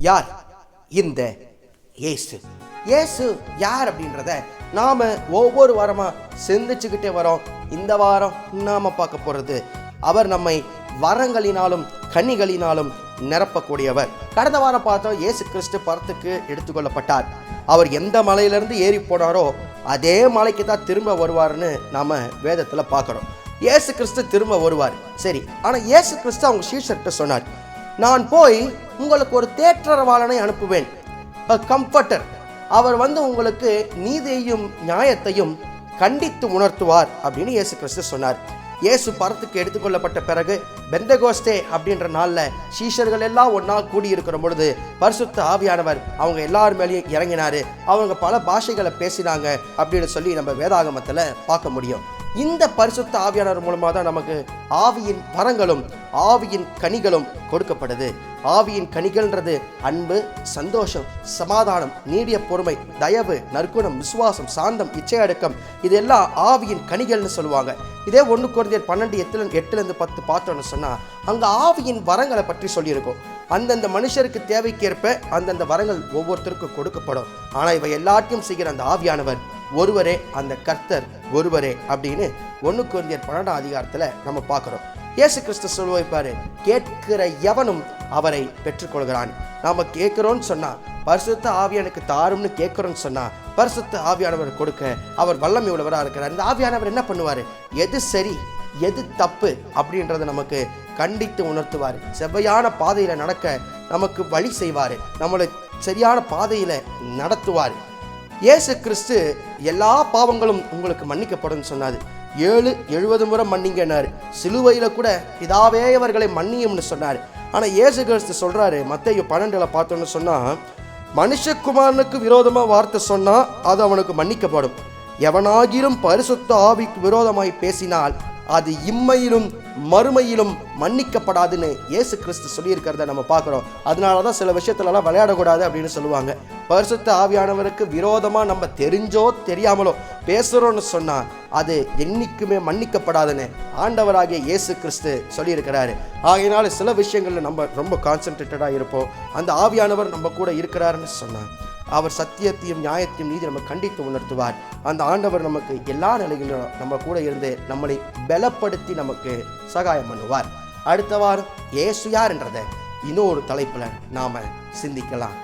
யார்? இந்த இயேசு. இயேசு யார் அப்படின்றத நாம ஒவ்வொரு வாரமா சிந்திச்சுக்கிட்டே வரோம். இந்த வாரம் நாம பார்க்க போறது, அவர் நம்மை வரங்களினாலும் கனிகளினாலும் நிரப்பக்கூடியவர். கடந்த வாரம் பார்த்தோம், இயேசு கிறிஸ்து பரத்துக்கு எடுத்துக்கொள்ளப்பட்டார். அவர் எந்த மலையிலிருந்து ஏறி போனாரோ அதே மலைக்கு தான் திரும்ப வருவார்னு நாம வேதத்துல பார்க்கிறோம். இயேசு கிறிஸ்து திரும்ப வருவார், சரி. ஆனா இயேசு கிறிஸ்து அவங்க சீஷர்கிட்ட சொன்னார், நான் போய் உங்களுக்கு ஒரு தேற்றரவாளனை அனுப்புவேன், கம்ஃபர்டர். அவர் உங்களுக்கு நீதியையும் நியாயத்தையும் கண்டித்து உணர்த்துவார் அப்படின்னு இயேசு கிறிஸ்து சொன்னார். இயேசு பரத்துக்கு எடுத்துக்கொள்ளப்பட்ட பிறகு பெந்தகோஸ்தே அப்படின்ற நாளில் சீஷர்கள் எல்லாம் ஒன்றா கூடியிருக்கிற பொழுது பரிசுத்த ஆவியானவர் அவங்க எல்லார் மேலேயும் இறங்கினாரு. அவங்க பல பாஷைகளை பேசினாங்க அப்படின்னு சொல்லி நம்ம வேதாகமத்தில் பார்க்க முடியும். இந்த பரிசுத்த ஆவியானவர் மூலமாக தான் நமக்கு ஆவியின் வரங்களும் ஆவியின் கனிகளும் கொடுக்கப்படுது. ஆவியின் கனிகள்ன்றது அன்பு, சந்தோஷம், சமாதானம், நீடிய பொறுமை, தயவு, நற்குணம், விசுவாசம், சாந்தம், இச்சையடக்கம், இதெல்லாம் ஆவியின் கனிகள்னு சொல்லுவாங்க. இதே 1 கொரிந்தியர் 12:8-10 பார்த்தோன்னு சொன்னால் அங்கே ஆவியின் வரங்களை பற்றி சொல்லியிருக்கோம். அந்தந்த மனுஷருக்கு தேவைக்கேற்ப அந்தந்த வரங்கள் ஒவ்வொருத்தருக்கும் கொடுக்கப்படும். ஆனால் இவை எல்லாத்தையும் செய்கிற அந்த ஆவியானவர் ஒருவரே, அந்த கர்த்தர் ஒருவரே அப்படின்னு 1 கொரிந்தியர் 12 நம்ம பார்க்குறோம். இயேசு கிறிஸ்து சொல்லுவாரு, கேட்கிற எவனும் அவரை பெற்றுக்கொள்கிறான். நாம கேட்கிறோன்னு சொன்னா, பரிசுத்த ஆவியானுக்கு தாரும்னு கேட்கிறோன்னு சொன்னா, பரிசுத்த ஆவியானவர் கொடுக்க அவர் வல்லமை உள்ளவராக இருக்கிறார். இந்த ஆவியானவர் என்ன பண்ணுவார்? எது சரி எது தப்பு அப்படின்றத நமக்கு கண்டித்து உணர்த்துவார். செவ்வையான பாதையில நடக்க நமக்கு வழி செய்வார். நம்மளை சரியான பாதையில நடத்துவார். இயேசு கிறிஸ்து எல்லா பாவங்களும் உங்களுக்கு மன்னிக்கப்படும் சொன்னாரு. 70 முறை மன்னிங்கன்னாரு. சிலுவையில கூட பிதாவே அவர்களை மன்னியும்னு சொன்னார். ஆனா இயேசு கிறிஸ்து சொல்றாரு, மத்தேயு 12 பார்த்தோன்னு சொன்னா, மனுஷகுமாரனுக்கு விரோதமா வார்த்தை சொன்னா அது அவனுக்கு மன்னிக்கப்படும், எவனாகிலும் பரிசுத்த ஆவிக்கு விரோதமாய் பேசினால் அது இம்மையிலும் மறுமையிலும் மன்னிக்கப்படாதுன்னு இயேசு கிறிஸ்து சொல்லியிருக்கிறத நம்ம பார்க்குறோம். அதனாலதான் சில விஷயத்துலலாம் விளையாடக்கூடாது அப்படின்னு சொல்லுவாங்க. பரிசுத்த ஆவியானவருக்கு விரோதமாக நம்ம தெரிஞ்சோ தெரியாமலோ பேசுகிறோன்னு சொன்னால் அது என்னைக்குமே மன்னிக்கப்படாதுன்னு ஆண்டவராகிய இயேசு கிறிஸ்து சொல்லியிருக்கிறாரு. ஆகையினால சில விஷயங்களில் நம்ம ரொம்ப கான்சன்ட்ரேட்டடாக இருப்போம். அந்த ஆவியானவர் நம்ம கூட இருக்கிறாருன்னு சொன்னார். அவர் சத்தியத்தையும் நியாயத்தையும் நீதி நம்ம கண்டித்து உணர்த்துவார். அந்த ஆண்டவர் நமக்கு எல்லா நிலைகளிலும் நம்ம கூட இருந்து நம்மளை பலப்படுத்தி நமக்கு சகாயம் பண்ணுவார். அடுத்த வாரம் இயேசு யார் என்றதை இன்னொரு தலைப்பில் நாம சிந்திக்கலாம்.